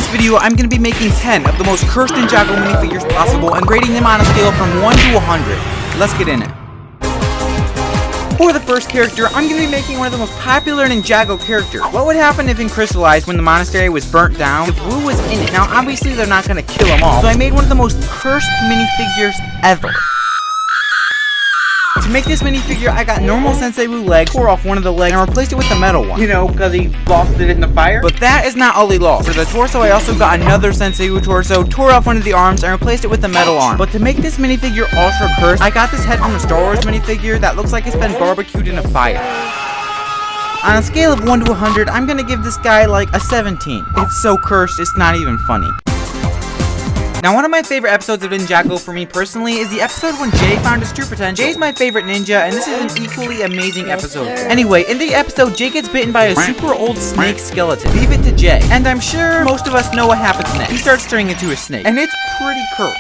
this video, I'm going to be making 10 of the most cursed Ninjago minifigures possible and grading them on a scale from 1 to 100. Let's get in it. For the first character, I'm going to be making one of the most popular Ninjago characters. What would happen if in Crystallized, when the monastery was burnt down, the blue was in it? Now, obviously, they're not going to kill them all, so I made one of the most cursed minifigures ever. To make this minifigure, I got normal Sensei Wu legs, tore off one of the legs, and replaced it with the metal one. You know, because he lost it in the fire. But that is not all he lost. For the torso, I also got another Sensei Wu torso, tore off one of the arms, and replaced it with the metal arm. But to make this minifigure ultra cursed, I got this head from a Star Wars minifigure that looks like it's been barbecued in a fire. On a scale of 1 to 100, I'm gonna give this guy like a 17. It's so cursed, it's not even funny. Now, one of my favorite episodes of Ninjago for me personally is the episode when Jay found his true potential. Jay's my favorite ninja, and this is an equally amazing episode. Anyway, in the episode, Jay gets bitten by a super old snake skeleton. Leave it to Jay. And I'm sure most of us know what happens next. He starts turning into a snake, and it's pretty cursed.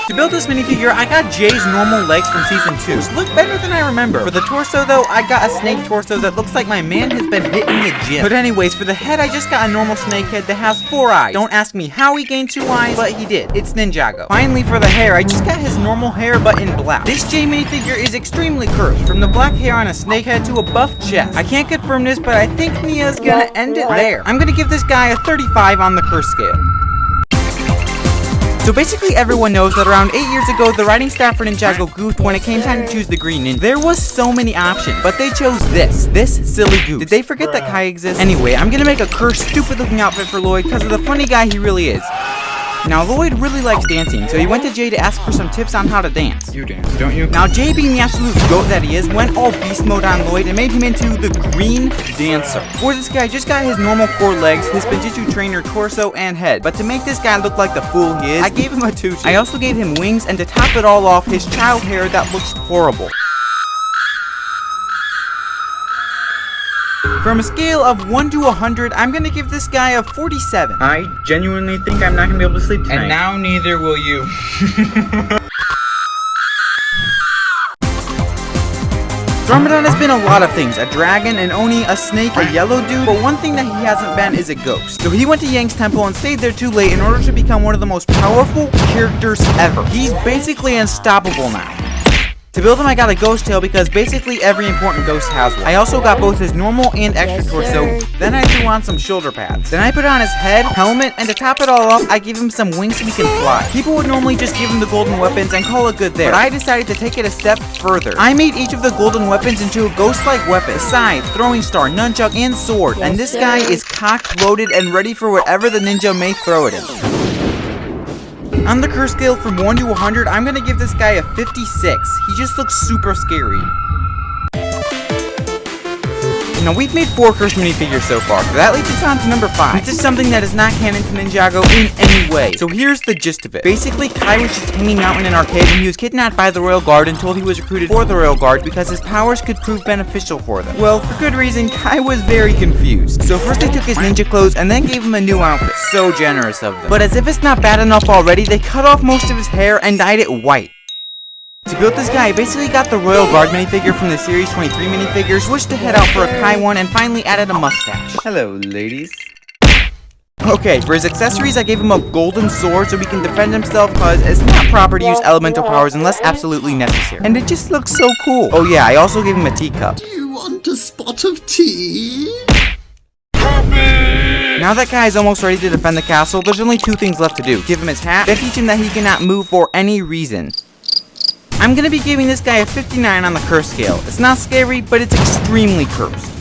To build this minifigure, I got Jay's normal legs from Season 2, which look better than I remember. For the torso, though, I got a snake torso that looks like my man has been hit in the gym. But anyways, for the head, I just got a normal snake head that has 4 eyes. Don't ask me how he gained 2 eyes, but he did. It's Ninjago. Finally, for the hair, I just got his normal hair, but in black. This Jay minifigure is extremely cursed, from the black hair on a snake head to a buff chest. I can't confirm this, but I think Mia's gonna end it there. I'm gonna give this guy a 35 on the curse scale. So basically everyone knows that around 8 years ago, the writing staff for Ninjago goofed when it came time to choose the green ninja. There was so many options, but they chose this silly goose. Did they forget that Kai exists? Anyway, I'm gonna make a cursed, stupid looking outfit for Lloyd because of the funny guy he really is. Now, Lloyd really likes dancing, so he went to Jay to ask for some tips on how to dance. You dance, don't you? Now, Jay, being the absolute goat that he is, went all beast mode on Lloyd and made him into the Green Dancer. For this guy, just got his normal 4 legs, his Spinjitzu trainer torso, and head. But to make this guy look like the fool he is, I gave him a tutu. I also gave him wings, and to top it all off, his child hair that looks horrible. From a scale of 1 to 100, I'm gonna give this guy a 47. I genuinely think I'm not gonna be able to sleep tonight. And now neither will you. Ramadan has been a lot of things. A dragon, an oni, a snake, a yellow dude, but one thing that he hasn't been is a ghost. So he went to Yang's temple and stayed there too late in order to become one of the most powerful characters ever. He's basically unstoppable now. To build him, I got a ghost tail because basically every important ghost has one. I also got both his normal and extra torso. Then I threw on some shoulder pads. Then I put on his head, helmet, and to top it all off, I gave him some wings so he can fly. People would normally just give him the golden weapons and call it good there, but I decided to take it a step further. I made each of the golden weapons into a ghost-like weapon: scythe, throwing star, nunchuck, and sword. And this guy is cocked, loaded, and ready for whatever the ninja may throw at him. On the curse scale from 1 to 100, I'm gonna give this guy a 56. He just looks super scary. Now, we've made 4 cursed minifigures so far, so that leads us on to number 5. This is something that is not canon to Ninjago in any way. So here's the gist of it. Basically, Kai was just hanging out in an arcade when he was kidnapped by the Royal Guard and told he was recruited for the Royal Guard because his powers could prove beneficial for them. Well, for good reason, Kai was very confused. So first they took his ninja clothes and then gave him a new outfit. So generous of them. But as if it's not bad enough already, they cut off most of his hair and dyed it white. To build this guy, I basically got the Royal Guard minifigure from the Series 23 minifigures, switched to head out for a Kai one, and finally added a mustache. Hello, ladies. Okay, for his accessories, I gave him a golden sword so he can defend himself, cause it's not proper to use elemental powers unless absolutely necessary. And it just looks so cool. Oh yeah, I also gave him a teacup. Do you want a spot of tea? Now that Kai is almost ready to defend the castle, there's only 2 things left to do. Give him his hat, then teach him that he cannot move for any reason. I'm gonna be giving this guy a 59 on the curse scale. It's not scary, but it's extremely cursed.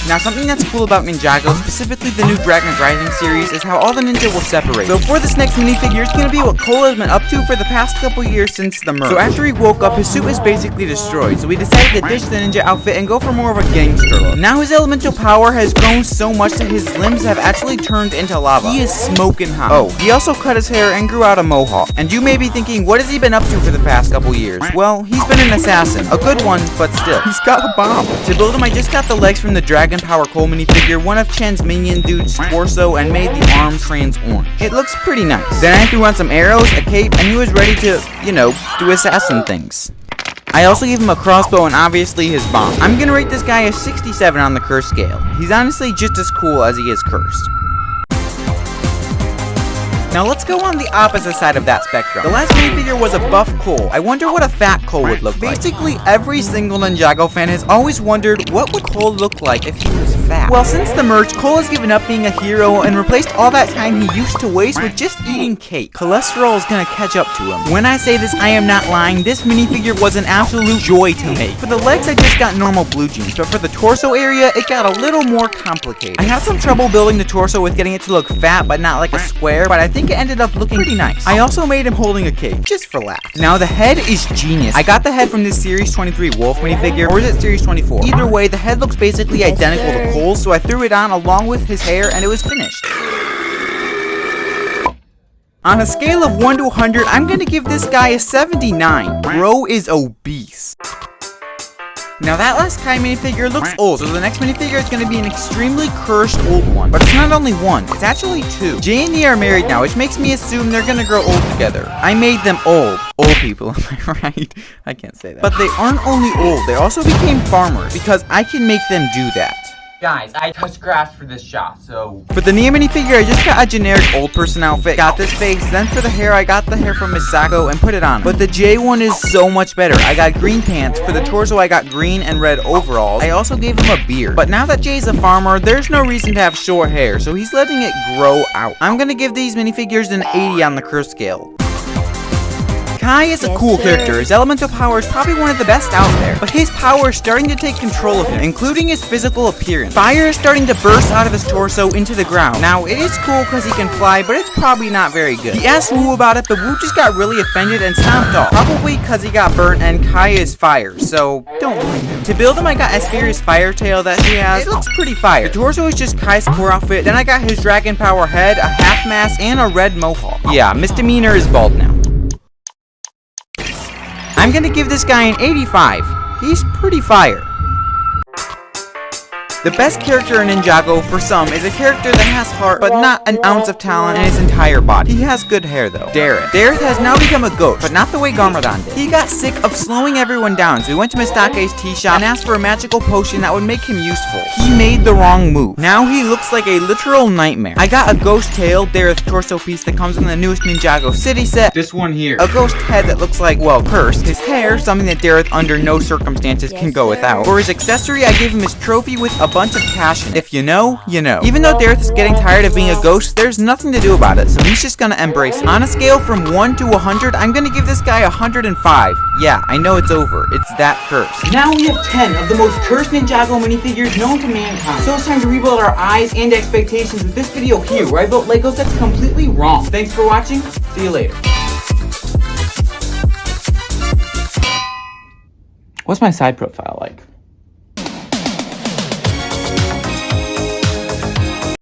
Now, something that's cool about Ninjago, specifically the new Dragon's Rising series, is how all the ninja will separate. So for this next minifigure, it's gonna be what Cole has been up to for the past couple years since the merge. So after he woke up, his suit was basically destroyed, so we decided to ditch the ninja outfit and go for more of a gangster look. Now his elemental power has grown so much that his limbs have actually turned into lava. He is smoking hot. Oh, he also cut his hair and grew out a mohawk. And you may be thinking, what has he been up to for the past couple years? Well, he's been an assassin. A good one, but still. He's got a bomb. To build him, I just got the legs from the Dragon Power Cole minifigure, one of Chen's minion dude's torso, and made the arms trans orange. It looks pretty nice. Then I threw on some arrows, a cape, and he was ready to, you know, do assassin things. I also gave him a crossbow and obviously his bomb. I'm gonna rate this guy a 67 on the curse scale. He's honestly just as cool as he is cursed. Now let's go on the opposite side of that spectrum. The last minifigure was a buff Cole. I wonder what a fat Cole would look like. Basically, every single Ninjago fan has always wondered what would Cole look like if he was fat. Well, since the merge, Cole has given up being a hero and replaced all that time he used to waste with just eating cake. Cholesterol is gonna catch up to him. When I say this, I am not lying. This minifigure was an absolute joy to make. For the legs, I just got normal blue jeans, but for the torso area, it got a little more complicated. I had some trouble building the torso with getting it to look fat, but not like a square, but I think it ended up looking pretty nice. I also made him holding a cake, just for laughs. Now the head is genius. I got the head from this Series 23 Wolf minifigure, or is it Series 24? Either way, the head looks basically identical to Cole's, so I threw it on along with his hair and it was finished. On a scale of 1 to 100, I'm gonna give this guy a 79. Bro is obese. Now that last Kai minifigure looks old, so the next minifigure is going to be an extremely cursed old one. But it's not only one, it's actually two. Jay and Nee are married now, which makes me assume they're going to grow old together. I made them old. Old people, am I right? I can't say that. But they aren't only old, they also became farmers, because I can make them do that. Guys, I touched grass for this shot, so... For the Nia minifigure, I just got a generic old person outfit. Got this face, then for the hair, I got the hair from Misako and put it on him. But the J one is so much better. I got green pants. For the torso, I got green and red overalls. I also gave him a beard. But now that Jay's a farmer, there's no reason to have short hair, so he's letting it grow out. I'm gonna give these minifigures an 80 on the curse scale. Kai is a cool character. His elemental power is probably one of the best out there, but his power is starting to take control of him, including his physical appearance. Fire is starting to burst out of his torso into the ground. Now, it is cool because he can fly, but it's probably not very good. He asked Wu about it, but Wu just got really offended and stomped off, probably because he got burnt and Kai is fire, so don't blame him. To build him, I got Asperia's fire tail that she has. It looks pretty fire. The torso is just Kai's core outfit, then I got his dragon power head, a half mask, and a red mohawk. Yeah, Misdemeanor is bald now. I'm gonna give this guy an 85. He's pretty fire. The best character in Ninjago, for some, is a character that has heart, but not an ounce of talent in his entire body. He has good hair, though. Dareth. Dareth has now become a ghost, but not the way Garmadon did. He got sick of slowing everyone down, so he went to Mistake's tea shop and asked for a magical potion that would make him useful. He made the wrong move. Now he looks like a literal nightmare. I got a ghost tail, Dareth torso piece that comes in the newest Ninjago City set. This one here. A ghost head that looks like, well, cursed. His hair, something that Dareth under no circumstances can go without. For his accessory, I gave him his trophy with a bunch of cash in it. If you know, you know. Even though Dareth is getting tired of being a ghost, there's nothing to do about it, so he's just gonna embrace it. On a scale from 1 to 100, I'm gonna give this guy 105. Yeah, I know it's over. It's that cursed. Now we have 10 of the most cursed Ninjago minifigures known to mankind. So it's time to rebuild our eyes and expectations with this video here, where I built Lego sets completely wrong. Thanks for watching. See you later. What's my side profile like?